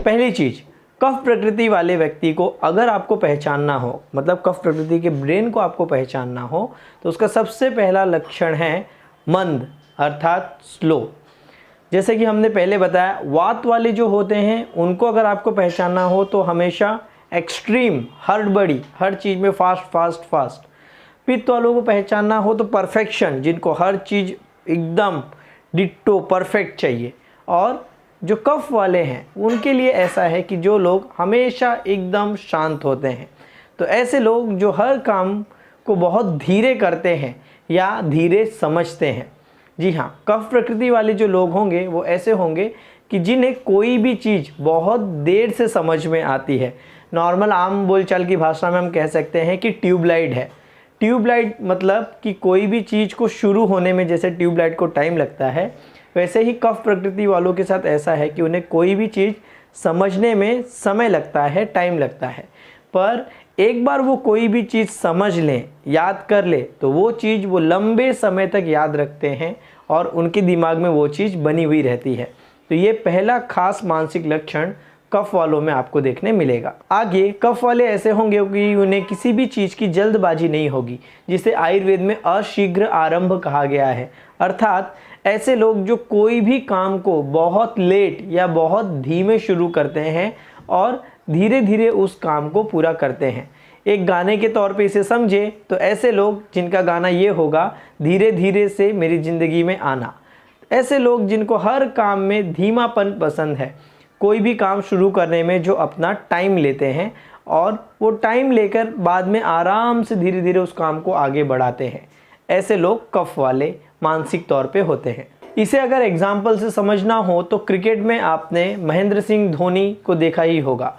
पहली चीज़, कफ प्रकृति वाले व्यक्ति को अगर आपको पहचानना हो, मतलब कफ प्रकृति के ब्रेन को आपको पहचानना हो, तो उसका सबसे पहला लक्षण है मंद अर्थात स्लो। जैसे कि हमने पहले बताया, वात वाले जो होते हैं उनको अगर आपको पहचानना हो तो हमेशा एक्सट्रीम हड़बड़ी, हर चीज़ में फास्ट फास्ट फास्ट। पित्त वालों को पहचानना हो तो परफेक्शन, जिनको हर चीज़ एकदम डिट्टो परफेक्ट चाहिए। और जो कफ वाले हैं उनके लिए ऐसा है कि जो लोग हमेशा एकदम शांत होते हैं। तो ऐसे लोग जो हर काम को बहुत धीरे करते हैं या धीरे समझते हैं। जी हाँ, कफ प्रकृति वाले जो लोग होंगे वो ऐसे होंगे कि जिन्हें कोई भी चीज़ बहुत देर से समझ में आती है। नॉर्मल आम बोलचाल की भाषा में हम कह सकते हैं कि ट्यूबलाइट है। ट्यूबलाइट मतलब कि कोई भी चीज़ को शुरू होने में जैसे ट्यूबलाइट को टाइम लगता है, वैसे ही कफ प्रकृति वालों के साथ ऐसा है कि उन्हें कोई भी चीज़ समझने में समय लगता है, टाइम लगता है। पर एक बार वो कोई भी चीज़ समझ लें, याद कर ले, तो वो चीज़ वो लंबे समय तक याद रखते हैं और उनके दिमाग में वो चीज़ बनी हुई रहती है। तो ये पहला खास मानसिक लक्षण कफ वालों में आपको देखने मिलेगा। आगे कफ वाले ऐसे होंगे कि उन्हें किसी भी चीज़ की जल्दबाजी नहीं होगी, जिसे आयुर्वेद में अशीघ्र आरंभ कहा गया है। अर्थात ऐसे लोग जो कोई भी काम को बहुत लेट या बहुत धीमे शुरू करते हैं और धीरे धीरे उस काम को पूरा करते हैं। एक गाने के तौर पे इसे समझे तो ऐसे लोग जिनका गाना ये होगा, धीरे धीरे से मेरी ज़िंदगी में आना। ऐसे लोग जिनको हर काम में धीमापन पसंद है, कोई भी काम शुरू करने में जो अपना टाइम लेते हैं और वो टाइम लेकर बाद में आराम से धीरे धीरे उस काम को आगे बढ़ाते हैं, ऐसे लोग कफ वाले मानसिक तौर पे होते हैं। इसे अगर एग्जाम्पल से समझना हो तो क्रिकेट में आपने महेंद्र सिंह धोनी को देखा ही होगा।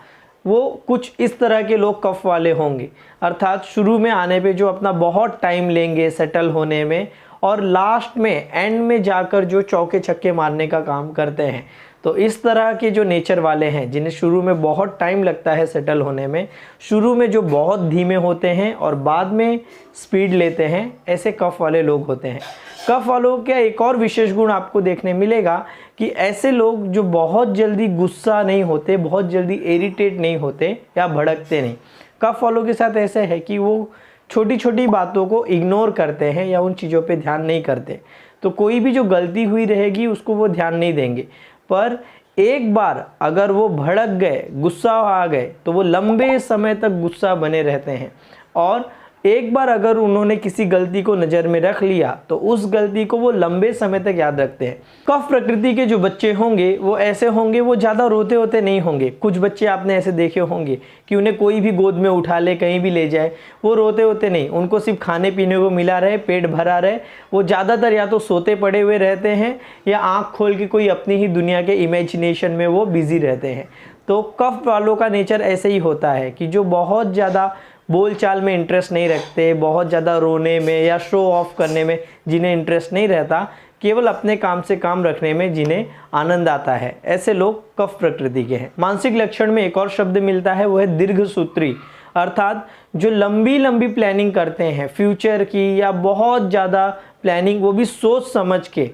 वो कुछ इस तरह के लोग कफ वाले होंगे। अर्थात शुरू में आने पे जो अपना बहुत टाइम लेंगे सेटल होने में और लास्ट में एंड में जाकर जो चौके छक्के मारने का काम करते हैं। तो इस तरह के जो नेचर वाले हैं, जिन्हें शुरू में बहुत टाइम लगता है सेटल होने में, शुरू में जो बहुत धीमे होते हैं और बाद में स्पीड लेते हैं, ऐसे कफ वाले लोग होते हैं। कफ वालों का एक और विशेष गुण आपको देखने मिलेगा कि ऐसे लोग जो बहुत जल्दी गुस्सा नहीं होते, बहुत जल्दी इरिटेट नहीं होते या भड़कते नहीं। कफ वालों के साथ ऐसा है कि वो छोटी छोटी बातों को इग्नोर करते हैं या उन चीज़ों पे ध्यान नहीं करते। तो कोई भी जो गलती हुई रहेगी उसको वो ध्यान नहीं देंगे, पर एक बार अगर वो भड़क गए, गुस्सा आ गए, तो वो लंबे समय तक गुस्सा बने रहते हैं। और एक बार अगर उन्होंने किसी गलती को नज़र में रख लिया तो उस गलती को वो लंबे समय तक याद रखते हैं। कफ प्रकृति के जो बच्चे होंगे वो ऐसे होंगे, वो ज़्यादा रोते होते नहीं होंगे। कुछ बच्चे आपने ऐसे देखे होंगे कि उन्हें कोई भी गोद में उठा ले, कहीं भी ले जाए, वो रोते होते नहीं। उनको सिर्फ खाने पीने को मिला रहे, पेट भरा रहे, वो ज़्यादातर या तो सोते पड़े हुए रहते हैं या आँख खोल के कोई अपनी ही दुनिया के इमेजिनेशन में वो बिजी रहते हैं। तो कफ वालों का नेचर ऐसे ही होता है कि जो बहुत ज़्यादा बोलचाल में इंटरेस्ट नहीं रखते, बहुत ज़्यादा रोने में या शो ऑफ करने में जिन्हें इंटरेस्ट नहीं रहता, केवल अपने काम से काम रखने में जिन्हें आनंद आता है, ऐसे लोग कफ प्रकृति के हैं। मानसिक लक्षण में एक और शब्द मिलता है, वो है दीर्घसूत्री। अर्थात जो लंबी लंबी प्लानिंग करते हैं फ्यूचर की या बहुत ज़्यादा प्लानिंग, वो भी सोच समझ के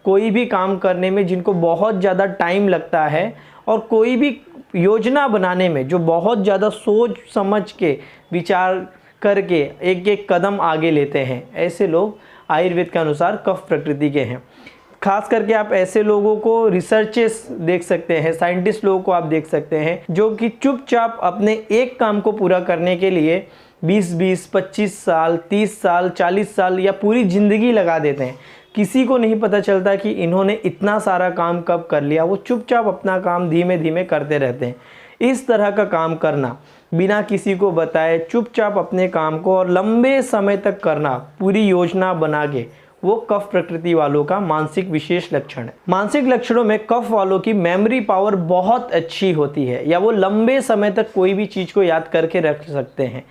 कोई भी काम करने में जिनको बहुत ज़्यादा टाइम लगता है और कोई भी योजना बनाने में जो बहुत ज़्यादा सोच समझ के विचार करके एक एक कदम आगे लेते हैं, ऐसे लोग आयुर्वेद के अनुसार कफ प्रकृति के हैं। खास करके आप ऐसे लोगों को रिसर्चेस देख सकते हैं, साइंटिस्ट लोगों को आप देख सकते हैं जो कि चुपचाप अपने एक काम को पूरा करने के लिए 20-20, 25 साल, 30 साल, 40 साल या पूरी ज़िंदगी लगा देते हैं। किसी को नहीं पता चलता कि इन्होंने इतना सारा काम कब कर लिया। वो चुपचाप अपना काम धीमे धीमे करते रहते हैं। इस तरह का काम करना बिना किसी को बताए, चुपचाप अपने काम को और लंबे समय तक करना, पूरी योजना बना के, वो कफ प्रकृति वालों का मानसिक विशेष लक्षण है। मानसिक लक्षणों में कफ वालों की मेमोरी पावर बहुत अच्छी होती है या वो लंबे समय तक कोई भी चीज़ को याद करके रख सकते हैं।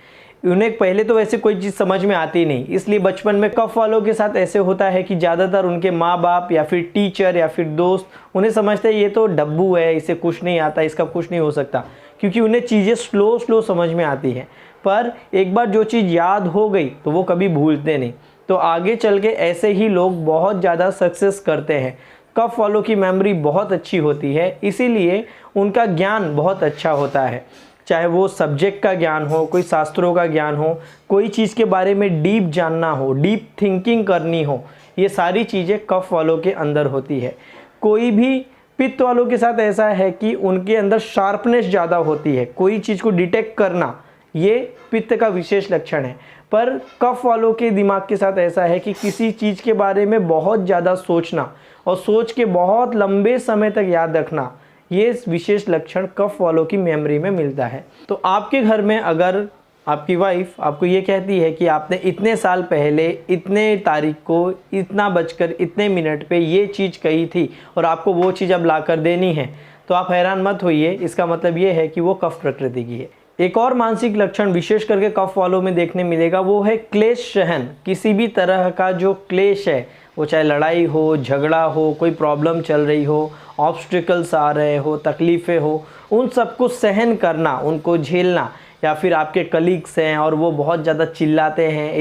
उन्हें पहले तो वैसे कोई चीज़ समझ में आती नहीं, इसलिए बचपन में कफ वालों के साथ ऐसे होता है कि ज़्यादातर उनके माँ बाप या फिर टीचर या फिर दोस्त उन्हें समझते हैं ये तो डब्बू है, इसे कुछ नहीं आता, इसका कुछ नहीं हो सकता, क्योंकि उन्हें चीज़ें स्लो समझ में आती हैं। पर एक बार जो चीज़ याद हो गई तो वो कभी भूलते नहीं। तो आगे चल के ऐसे ही लोग बहुत ज़्यादा सक्सेस करते हैं। कफ वालों की मेमोरी बहुत अच्छी होती है, इसीलिए उनका ज्ञान बहुत अच्छा होता है, चाहे वो सब्जेक्ट का ज्ञान हो, कोई शास्त्रों का ज्ञान हो, कोई चीज़ के बारे में डीप जानना हो, डीप थिंकिंग करनी हो, ये सारी चीज़ें कफ वालों के अंदर होती है। कोई भी पित्त वालों के साथ ऐसा है कि उनके अंदर शार्पनेस ज़्यादा होती है, कोई चीज़ को डिटेक्ट करना, ये पित्त का विशेष लक्षण है। पर कफ वालों के दिमाग के साथ ऐसा है कि किसी चीज़ के बारे में बहुत ज़्यादा सोचना और सोच के बहुत लंबे समय तक याद रखना, ये विशेष लक्षण कफ वालों की मेमोरी में मिलता है। तो आपके घर में अगर आपकी वाइफ आपको ये कहती है कि आपने इतने साल पहले इतने तारीख को इतना बजकर इतने मिनट पे ये चीज़ कही थी और आपको वो चीज़ अब ला कर देनी है, तो आप हैरान मत होइए, इसका मतलब ये है कि वो कफ प्रकृति की है। एक और मानसिक लक्षण विशेष करके कफ वालों में देखने मिलेगा, वो है क्लेश सहन। किसी भी तरह का जो क्लेश है, वो चाहे लड़ाई हो, झगड़ा हो, कोई प्रॉब्लम चल रही हो, ऑब्स्टिकल्स आ रहे हो, तकलीफ़ें हो, उन सबको सहन करना, उनको झेलना। या फिर आपके कलीग्स हैं और वो बहुत ज़्यादा चिल्लाते हैं,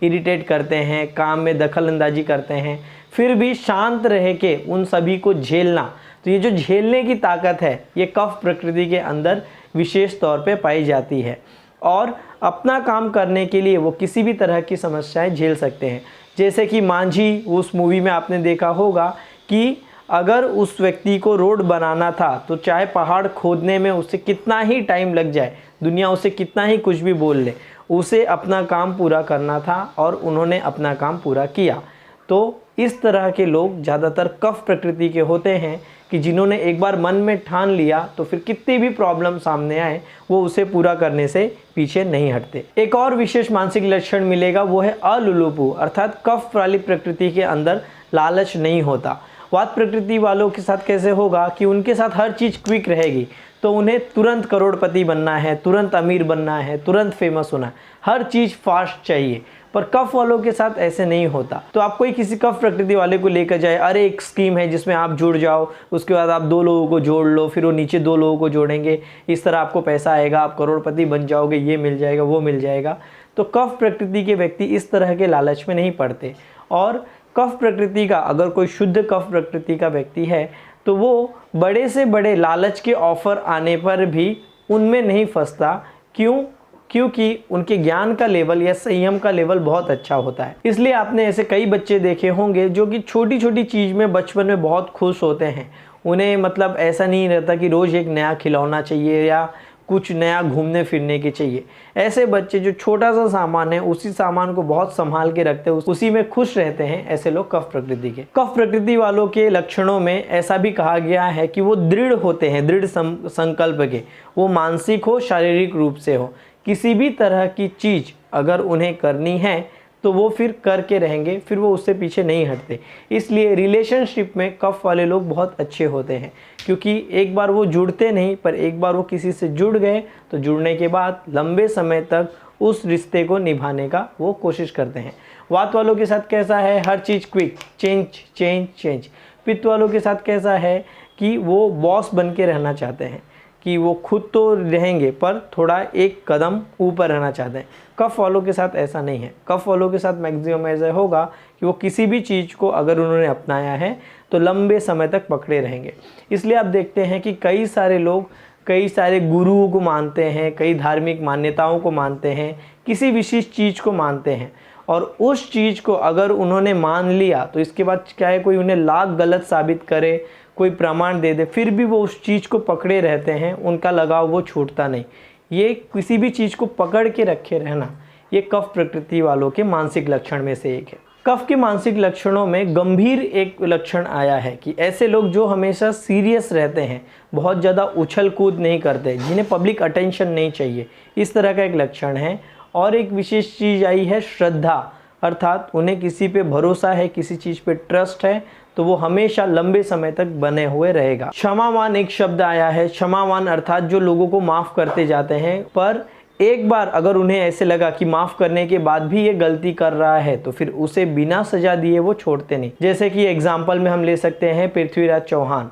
इरिटेट करते हैं, काम में दखल अंदाजी करते हैं, फिर भी शांत रह के उन सभी को झेलना। तो ये जो झेलने की ताकत है, ये कफ प्रकृति के अंदर विशेष तौर पे पाई जाती है और अपना काम करने के लिए वो किसी भी तरह की समस्याएं झेल सकते हैं। जैसे कि मांझी, उस मूवी में आपने देखा होगा कि अगर उस व्यक्ति को रोड बनाना था तो चाहे पहाड़ खोदने में उसे कितना ही टाइम लग जाए, दुनिया उसे कितना ही कुछ भी बोल ले, उसे अपना काम पूरा करना था और उन्होंने अपना काम पूरा किया। तो इस तरह के लोग ज़्यादातर कफ प्रकृति के होते हैं कि जिन्होंने एक बार मन में ठान लिया तो फिर कितनी भी प्रॉब्लम सामने आए वो उसे पूरा करने से पीछे नहीं हटते। एक और विशेष मानसिक लक्षण मिलेगा, वो है अलुलुपु, अर्थात कफ वाली प्रकृति के अंदर लालच नहीं होता। वात प्रकृति वालों के साथ कैसे होगा कि उनके साथ हर चीज़ क्विक रहेगी, तो उन्हें तुरंत करोड़पति बनना है, तुरंत अमीर बनना है, तुरंत फेमस होना है, हर चीज़ फास्ट चाहिए। पर कफ वालों के साथ ऐसे नहीं होता। तो आप कोई किसी कफ प्रकृति वाले को लेकर जाए, अरे एक स्कीम है जिसमें आप जुड़ जाओ, उसके बाद आप 2 लोगों को जोड़ लो, फिर वो नीचे 2 लोगों को जोड़ेंगे, इस तरह आपको पैसा आएगा, आप करोड़पति बन जाओगे, ये मिल जाएगा, वो मिल जाएगा। तो कफ प्रकृति के व्यक्ति इस तरह के लालच में नहीं पड़ते। और कफ प्रकृति का अगर कोई शुद्ध कफ प्रकृति का व्यक्ति है तो वो बड़े से बड़े लालच के ऑफर आने पर भी उनमें नहीं फंसता। क्यों? क्योंकि उनके ज्ञान का लेवल या संयम का लेवल बहुत अच्छा होता है। इसलिए आपने ऐसे कई बच्चे देखे होंगे जो कि छोटी छोटी चीज़ में बचपन में बहुत खुश होते हैं। उन्हें मतलब ऐसा नहीं रहता कि रोज़ एक नया खिलौना चाहिए या कुछ नया घूमने फिरने के चाहिए। ऐसे बच्चे जो छोटा सा सामान है उसी सामान को बहुत संभाल के रखते हैं, उसी में खुश रहते हैं, ऐसे लोग कफ प्रकृति के। कफ प्रकृति वालों के लक्षणों में ऐसा भी कहा गया है कि वो दृढ़ होते हैं, दृढ़ संकल्प के, वो मानसिक हो शारीरिक रूप से हो। किसी भी तरह की चीज़ अगर उन्हें करनी है तो वो फिर करके रहेंगे, फिर वो उससे पीछे नहीं हटते। इसलिए रिलेशनशिप में कफ वाले लोग बहुत अच्छे होते हैं, क्योंकि एक बार वो जुड़ते नहीं, पर एक बार वो किसी से जुड़ गए तो जुड़ने के बाद लंबे समय तक उस रिश्ते को निभाने का वो कोशिश करते हैं। वात वालों के साथ कैसा है? हर चीज़ क्विक, चेंज चेंज चेंज। पित्त वालों के साथ कैसा है कि वो बॉस बन के रहना चाहते हैं, कि वो खुद तो रहेंगे पर थोड़ा एक कदम ऊपर रहना चाहते हैं। कफ वालों के साथ ऐसा नहीं है। कफ वालों के साथ मैक्सिमम ऐसा होगा कि वो किसी भी चीज़ को अगर उन्होंने अपनाया है तो लंबे समय तक पकड़े रहेंगे। इसलिए आप देखते हैं कि कई सारे लोग कई सारे गुरुओं को मानते हैं, कई धार्मिक मान्यताओं को मानते हैं, किसी विशेष चीज़ को मानते हैं, और उस चीज़ को अगर उन्होंने मान लिया तो इसके बाद चाहे कोई उन्हें लाख गलत साबित करे, कोई प्रमाण दे दे, फिर भी वो उस चीज़ को पकड़े रहते हैं, उनका लगाव वो छूटता नहीं। ये किसी भी चीज़ को पकड़ के रखे रहना, ये कफ प्रकृति वालों के मानसिक लक्षण में से एक है। कफ के मानसिक लक्षणों में गंभीर एक लक्षण आया है कि ऐसे लोग जो हमेशा सीरियस रहते हैं, बहुत ज़्यादा उछल कूद नहीं करते, जिन्हें पब्लिक अटेंशन नहीं चाहिए, इस तरह का एक लक्षण है। और एक विशेष चीज़ आई है श्रद्धा, अर्थात उन्हें किसी पे भरोसा है, किसी चीज़ पे ट्रस्ट है, तो वो हमेशा लंबे समय तक बने हुए रहेगा। क्षमावान एक शब्द आया है, क्षमावान अर्थात जो लोगों को माफ़ करते जाते हैं, पर एक बार अगर उन्हें ऐसे लगा कि माफ़ करने के बाद भी ये गलती कर रहा है तो फिर उसे बिना सज़ा दिए वो छोड़ते नहीं। जैसे कि एग्जाम्पल में हम ले सकते हैं पृथ्वीराज चौहान।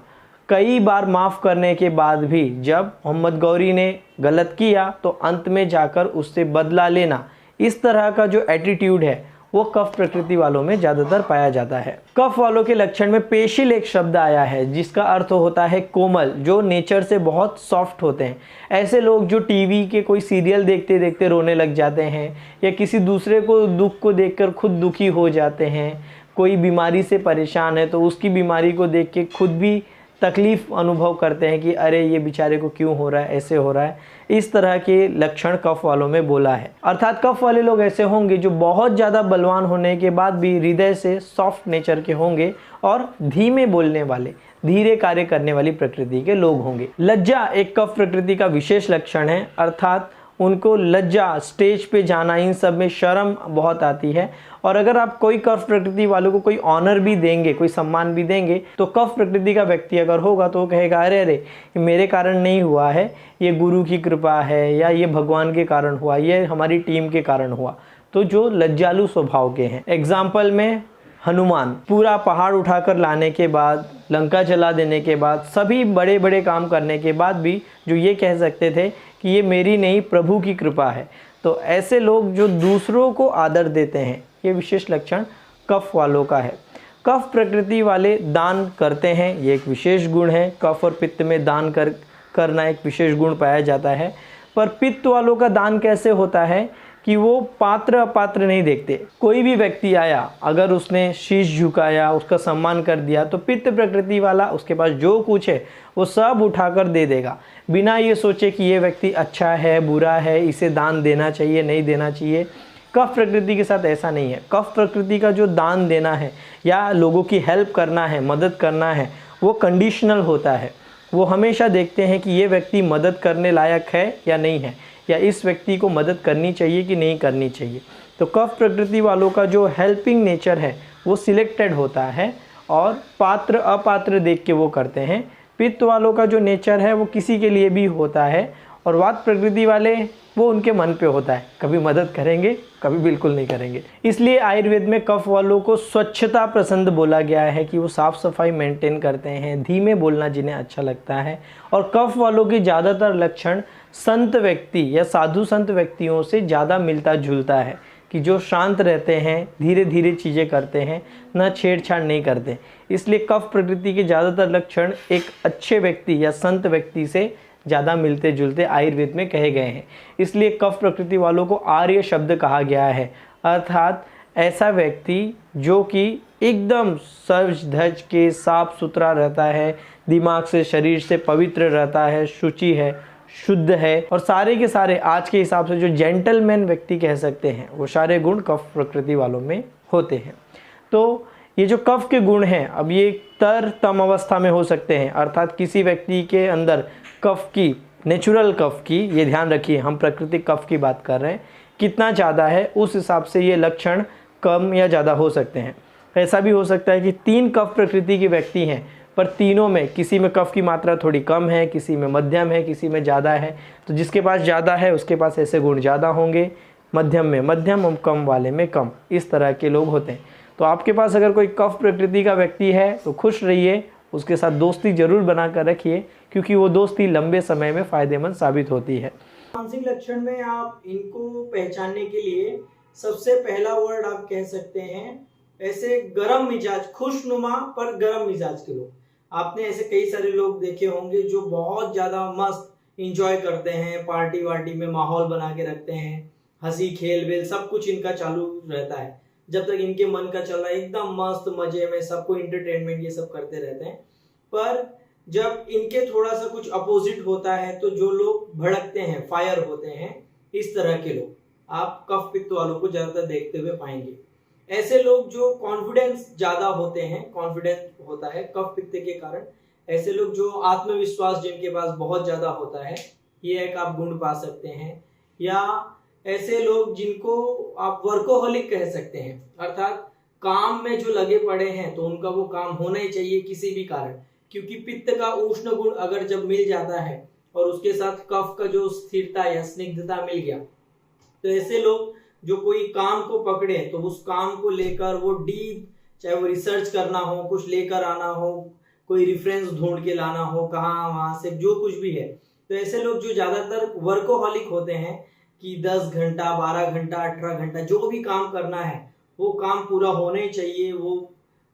कई बार माफ़ करने के बाद भी जब मोहम्मद गौरी ने गलत किया तो अंत में जाकर उससे बदला लेना, इस तरह का जो एटीट्यूड है वो कफ प्रकृति वालों में ज़्यादातर पाया जाता है। कफ वालों के लक्षण में पेशिल एक शब्द आया है जिसका अर्थ होता है कोमल, जो नेचर से बहुत सॉफ्ट होते हैं। ऐसे लोग जो टीवी के कोई सीरियल देखते देखते रोने लग जाते हैं या किसी दूसरे को दुख को देखकर खुद दुखी हो जाते हैं, कोई बीमारी से परेशान है तो उसकी बीमारी को देख के खुद भी तकलीफ़ अनुभव करते हैं कि अरे ये बेचारे को क्यों हो रहा है, ऐसे हो रहा है। इस तरह के लक्षण कफ वालों में बोला है। अर्थात कफ वाले लोग ऐसे होंगे जो बहुत ज़्यादा बलवान होने के बाद भी हृदय से सॉफ्ट नेचर के होंगे और धीमे बोलने वाले, धीरे कार्य करने वाली प्रकृति के लोग होंगे। लज्जा एक कफ प्रकृति का विशेष लक्षण है। अर्थात उनको लज्जा, स्टेज पे जाना, इन सब में शर्म बहुत आती है। और अगर आप कोई कफ प्रकृति वालों को कोई ऑनर भी देंगे, कोई सम्मान भी देंगे, तो कफ प्रकृति का व्यक्ति अगर होगा तो वो कहेगा अरे अरे ये मेरे कारण नहीं हुआ है, ये गुरु की कृपा है, या ये भगवान के कारण हुआ, ये हमारी टीम के कारण हुआ। तो जो लज्जालु स्वभाव के हैं, एग्जाम्पल में हनुमान पूरा पहाड़ उठाकर लाने के बाद, लंका जला देने के बाद, सभी बड़े बड़े काम करने के बाद भी जो ये कह सकते थे कि ये मेरी नहीं प्रभु की कृपा है। तो ऐसे लोग जो दूसरों को आदर देते हैं, ये विशेष लक्षण कफ वालों का है। कफ प्रकृति वाले दान करते हैं, ये एक विशेष गुण है। कफ और पित्त में दान करना एक विशेष गुण पाया जाता है। पर पित्त वालों का दान कैसे होता है कि वो पात्र अपात्र नहीं देखते। कोई भी व्यक्ति आया, अगर उसने शीश झुकाया, उसका सम्मान कर दिया, तो पित्त प्रकृति वाला उसके पास जो कुछ है वो सब उठाकर दे देगा, बिना ये सोचे कि ये व्यक्ति अच्छा है बुरा है, इसे दान देना चाहिए नहीं देना चाहिए। कफ प्रकृति के साथ ऐसा नहीं है। कफ प्रकृति का जो दान देना है या लोगों की हेल्प करना है, मदद करना है, वो कंडीशनल होता है। वो हमेशा देखते हैं कि ये व्यक्ति मदद करने लायक है या नहीं है, या इस व्यक्ति को मदद करनी चाहिए कि नहीं करनी चाहिए। तो कफ प्रकृति वालों का जो हेल्पिंग नेचर है वो सिलेक्टेड होता है और पात्र अपात्र देख के वो करते हैं। पित्त वालों का जो नेचर है वो किसी के लिए भी होता है, और वात प्रकृति वाले वो उनके मन पे होता है, कभी मदद करेंगे कभी बिल्कुल नहीं करेंगे। इसलिए आयुर्वेद में कफ वालों को स्वच्छता पसंद बोला गया है कि वो साफ़ सफाई मेंटेन करते हैं, धीमे बोलना जिन्हें अच्छा लगता है। और कफ वालों की ज़्यादातर लक्षण संत व्यक्ति या साधु संत व्यक्तियों से ज़्यादा मिलता जुलता है, कि जो शांत रहते हैं, धीरे धीरे चीज़ें करते हैं, ना छेड़छाड़ नहीं करते। इसलिए कफ प्रकृति के ज़्यादातर लक्षण एक अच्छे व्यक्ति या संत व्यक्ति से ज़्यादा मिलते जुलते आयुर्वेद में कहे गए हैं। इसलिए कफ प्रकृति वालों को आर्य शब्द कहा गया है। अर्थात ऐसा व्यक्ति जो कि एकदम सज धज के साफ सुथरा रहता है, दिमाग से शरीर से पवित्र रहता है, शुचि है, शुद्ध है, और सारे के सारे आज के हिसाब से जो जेंटलमैन व्यक्ति कह सकते हैं, वो सारे गुण कफ प्रकृति वालों में होते हैं। तो ये जो कफ के गुण हैं, अब ये तर तम अवस्था में हो सकते हैं। अर्थात किसी व्यक्ति के अंदर कफ की, नेचुरल कफ की, ये ध्यान रखिए हम प्राकृतिक कफ की बात कर रहे हैं, कितना ज़्यादा है उस हिसाब से ये लक्षण कम या ज़्यादा हो सकते हैं। ऐसा भी हो सकता है कि 3 कफ प्रकृति के व्यक्ति हैं, पर तीनों में किसी में कफ की मात्रा थोड़ी कम है, किसी में मध्यम है, किसी में ज़्यादा है। तो जिसके पास ज़्यादा है उसके पास ऐसे गुण ज़्यादा होंगे, मध्यम में मध्यम और कम वाले में कम, इस तरह के लोग होते हैं। तो आपके पास अगर कोई कफ प्रकृति का व्यक्ति है तो खुश रहिए, उसके साथ दोस्ती जरूर बना कर रखिए, क्योंकि वो दोस्ती लंबे समय में फ़ायदेमंद साबित होती है। मानसिक लक्षण में आप इनको पहचानने के लिए सबसे पहला वर्ड आप कह सकते हैं ऐसे गरम मिजाज, खुशनुमा पर गरम मिजाज के लोग। आपने ऐसे कई सारे लोग देखे होंगे जो बहुत ज़्यादा मस्त इंजॉय करते हैं, पार्टी वार्टी में माहौल बना के रखते हैं, हंसी खेल वेल सब कुछ इनका चालू रहता है। जब तक इनके मन का चल रहा है एकदम मस्त मजे में, सबको इंटरटेनमेंट ये सब करते रहते हैं। पर जब इनके थोड़ा सा कुछ अपोजिट होता है तो जो लोग भड़कते हैं, फायर होते हैं, इस तरह के लोग आप कफ पित्त वालों को ज्यादातर देखते हुए पाएंगे। ऐसे लोग जो कॉन्फिडेंस ज्यादा होते हैं, कॉन्फिडेंस होता है कफ पित्त के कारण, ऐसे लोग जो आत्मविश्वास जिनके पास बहुत ज्यादा होता है, ये एक आप गुण पा सकते हैं। या ऐसे लोग जिनको आप वर्कोहॉलिक कह सकते हैं, अर्थात काम में जो लगे पड़े हैं तो उनका वो काम होना ही चाहिए किसी भी कारण, क्योंकि पित्त का उष्ण गुण अगर जब मिल जाता है और उसके साथ कफ का जो स्थिरता या स्निग्धता मिल गया, तो ऐसे लोग जो कोई काम को पकड़े तो उस काम को लेकर वो डीप, चाहे वो रिसर्च करना हो, कुछ लेकर आना हो, कोई रेफरेंस ढूंढ के लाना हो कहाँ वहां से, जो कुछ भी है। तो ऐसे लोग जो ज्यादातर वर्कोहॉलिक होते हैं कि 10 घंटा, 12 घंटा, 18 घंटा जो भी काम करना है वो काम पूरा होना ही चाहिए, वो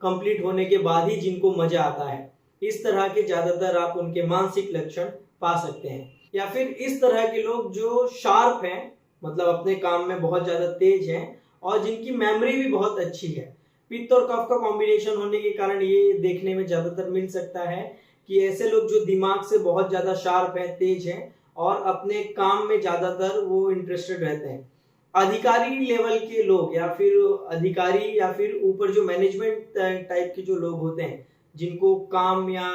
कंप्लीट होने के बाद ही जिनको मजा आता है। इस तरह के ज्यादातर आप उनके मानसिक लक्षण पा सकते हैं। या फिर इस तरह के लोग जो शार्प हैं, मतलब अपने काम में बहुत ज्यादा तेज हैं और जिनकी मेमोरी भी बहुत अच्छी है। पित्त और कफ का कॉम्बिनेशन होने के कारण ये देखने में ज्यादातर मिल सकता है कि ऐसे लोग जो दिमाग से बहुत ज्यादा शार्प हैं, तेज हैं और अपने काम में ज्यादातर वो इंटरेस्टेड रहते हैं। अधिकारी लेवल के लोग या फिर अधिकारी या फिर ऊपर जो मैनेजमेंट टाइप के जो लोग होते हैं, जिनको काम या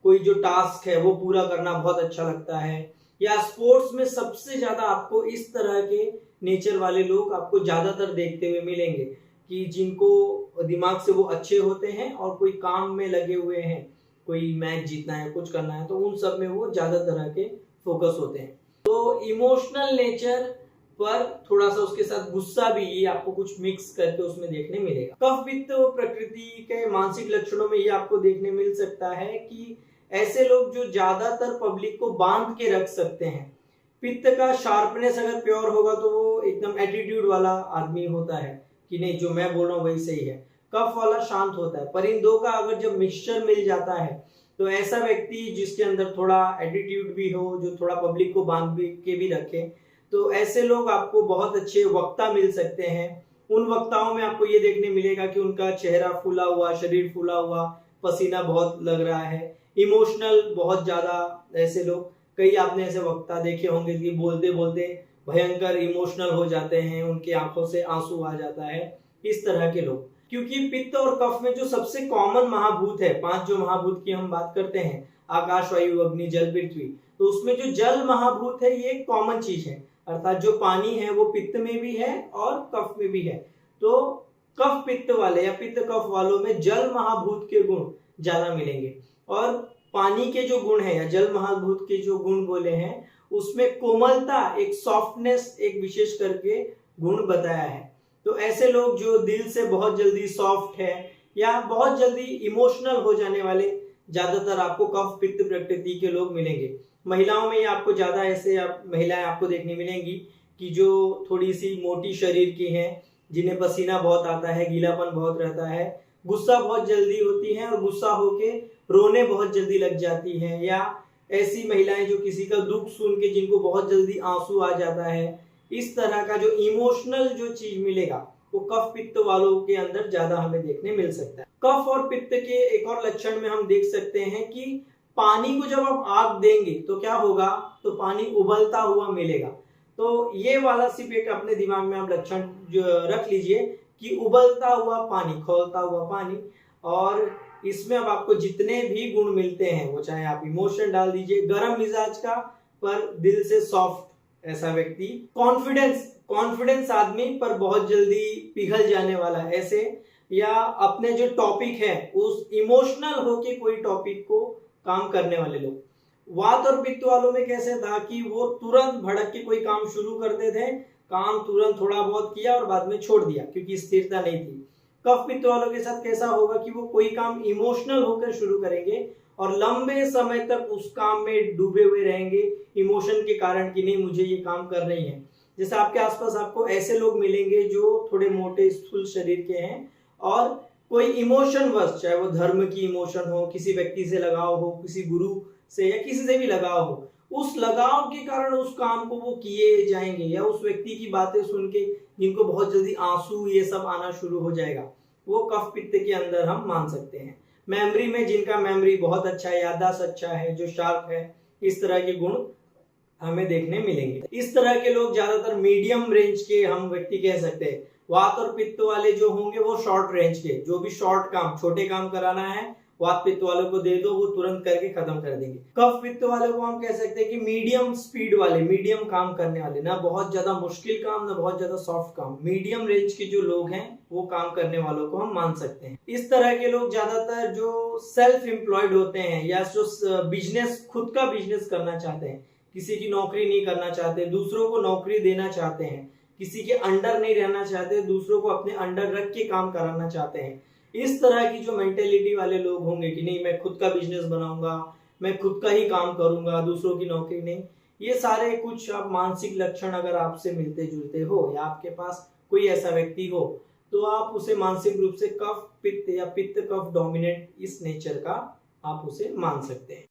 कोई जो टास्क है वो पूरा करना बहुत अच्छा लगता है, या स्पोर्ट्स में सबसे ज्यादा आपको इस तरह के नेचर वाले लोग आपको ज्यादातर देखते हुए मिलेंगे कि जिनको दिमाग से वो अच्छे होते हैं और कोई काम में लगे हुए हैं, कोई मैच जीतना है, कुछ करना है, तो उन सब में वो ज्यादा तरह के फोकस होते हैं। तो इमोशनल नेचर पर थोड़ा सा उसके साथ गुस्सा भी, ये आपको कुछ मिक्स करके उसमें देखने मिलेगा। कफ पित्त प्रकृति के मानसिक लक्षणों में ये आपको देखने मिल सकता है कि ऐसे लोग जो ज्यादातर पब्लिक को बांध के रख सकते हैं। पित्त का शार्पनेस अगर प्योर होगा तो वो एकदम एटीट्यूड वाला आदमी होता है कि नहीं, जो मैं बोल रहा हूँ वही सही है। कफ वाला शांत होता है। पर इन दो का अगर जब मिक्सचर मिल जाता है तो ऐसा व्यक्ति जिसके अंदर थोड़ा एटीट्यूड भी हो, जो थोड़ा पब्लिक को बांध के भी रखे, तो ऐसे लोग आपको बहुत अच्छे वक्ता मिल सकते हैं। उन वक्ताओं में आपको ये देखने मिलेगा कि उनका चेहरा फूला हुआ, शरीर फूला हुआ, पसीना बहुत लग रहा है, इमोशनल बहुत ज्यादा। ऐसे लोग, कई आपने ऐसे वक्ता देखे होंगे कि बोलते बोलते भयंकर इमोशनल हो जाते हैं, उनकी आंखों से आंसू आ जाता है। इस तरह के लोग, क्योंकि पित्त और कफ में जो सबसे कॉमन महाभूत है, 5 जो महाभूत की हम बात करते हैं, आकाश, वायु, अग्नि, जल, पृथ्वी, तो उसमें जो जल महाभूत है ये एक कॉमन चीज है, अर्थात जो पानी है वो पित्त में भी है और कफ में भी है। तो कफ पित्त वाले या पित्त कफ वालों में जल महाभूत के गुण ज्यादा मिलेंगे, और पानी के जो गुण है या जल महाभूत के जो गुण बोले हैं उसमें कोमलता, एक सॉफ्टनेस, एक विशेष करके गुण बताया है। तो ऐसे लोग जो दिल से बहुत जल्दी सॉफ्ट है या बहुत जल्दी इमोशनल हो जाने वाले, ज्यादातर आपको कफ पित्त प्रकृति के लोग मिलेंगे। महिलाओं में आपको ज्यादा ऐसे महिलाएं आपको देखने मिलेंगी कि जो थोड़ी सी मोटी शरीर की हैं, जिन्हें पसीना बहुत आता है, गीलापन बहुत रहता है, गुस्सा बहुत जल्दी होती है और गुस्सा होके रोने बहुत जल्दी लग जाती है, या ऐसी महिलाएं जो किसी का दुख सुन के जिनको बहुत जल्दी आंसू आ जाता है। इस तरह का जो इमोशनल जो चीज मिलेगा वो कफ पित्त वालों के अंदर ज्यादा हमें देखने मिल सकता है। कफ और पित्त के एक और लक्षण में हम देख सकते हैं कि पानी को जब आप आग देंगे तो क्या होगा, तो पानी उबलता हुआ मिलेगा। तो ये वाला सिर्फ एक अपने दिमाग में आप लक्षण जो रख लीजिए कि उबलता हुआ पानी, खौलता हुआ पानी। और इसमें अब आपको जितने भी गुण मिलते हैं, वो चाहे आप इमोशन डाल दीजिए, गर्म मिजाज का पर दिल से सॉफ्ट ऐसा व्यक्ति, कॉन्फिडेंस आदमी पर बहुत जल्दी पिघल जाने वाला ऐसे, या अपने जो टॉपिक है उस इमोशनल होके कोई टॉपिक को काम करने वाले लोग। वात और पित्त वालों में कैसे था कि वो तुरंत भड़क के कोई काम शुरू करते थे, काम तुरंत थोड़ा बहुत किया और बाद में छोड़ दिया क्योंकि स्थिरता नहीं थी। कफ पित्त वालों के साथ कैसा होगा कि वो कोई काम इमोशनल होकर शुरू करेंगे और लंबे समय तक उस काम में डूबे हुए रहेंगे इमोशन के कारण कि नहीं, मुझे ये काम करना ही है। जैसे आपके आसपास आपको ऐसे लोग मिलेंगे जो थोड़े मोटे स्थूल शरीर के हैं और कोई इमोशन वश, चाहे वो धर्म की इमोशन हो, किसी व्यक्ति से लगाव हो, किसी गुरु से या किसी से भी लगाव हो, उस लगाव के कारण उस काम को वो किए जाएंगे, या उस व्यक्ति की बातें सुन के जिनको बहुत जल्दी आंसू ये सब आना शुरू हो जाएगा, वो कफ पित्त के अंदर हम मान सकते हैं। मेमोरी में जिनका मेमोरी बहुत अच्छा है, याददाश्त अच्छा है, जो शार्प है, इस तरह के गुण हमें देखने मिलेंगे। इस तरह के लोग ज्यादातर मीडियम रेंज के हम व्यक्ति कह सकते हैं। वात और पित्त वाले जो होंगे वो शॉर्ट रेंज के, जो भी शॉर्ट काम, छोटे काम कराना है वात पित्त वालों को दे दो, वो तुरंत करके खत्म कर देंगे। कफ पित्त वाले को हम कह सकते हैं कि मीडियम स्पीड वाले, मीडियम काम करने वाले, ना बहुत ज्यादा मुश्किल काम ना बहुत ज्यादा सॉफ्ट काम, मीडियम रेंज के जो लोग हैं वो काम करने वालों को हम मान सकते हैं। इस तरह के लोग ज्यादातर जो सेल्फ एम्प्लॉयड होते हैं या जो बिजनेस, खुद का बिजनेस करना चाहते हैं, किसी की नौकरी नहीं करना चाहते, दूसरों को नौकरी देना चाहते हैं, किसी के अंडर नहीं रहना चाहते, दूसरों को अपने अंडर रख के काम कराना चाहते हैं, इस तरह की जो मेंटेलिटी वाले लोग होंगे कि नहीं मैं खुद का बिजनेस बनाऊंगा, मैं खुद का ही काम करूंगा, दूसरों की नौकरी नहीं, ये सारे कुछ आप मानसिक लक्षण अगर आपसे मिलते जुलते हो या आपके पास कोई ऐसा व्यक्ति हो तो आप उसे मानसिक रूप से कफ पित्त या पित्त कफ डोमिनेंट इस नेचर का आप उसे मान सकते हैं।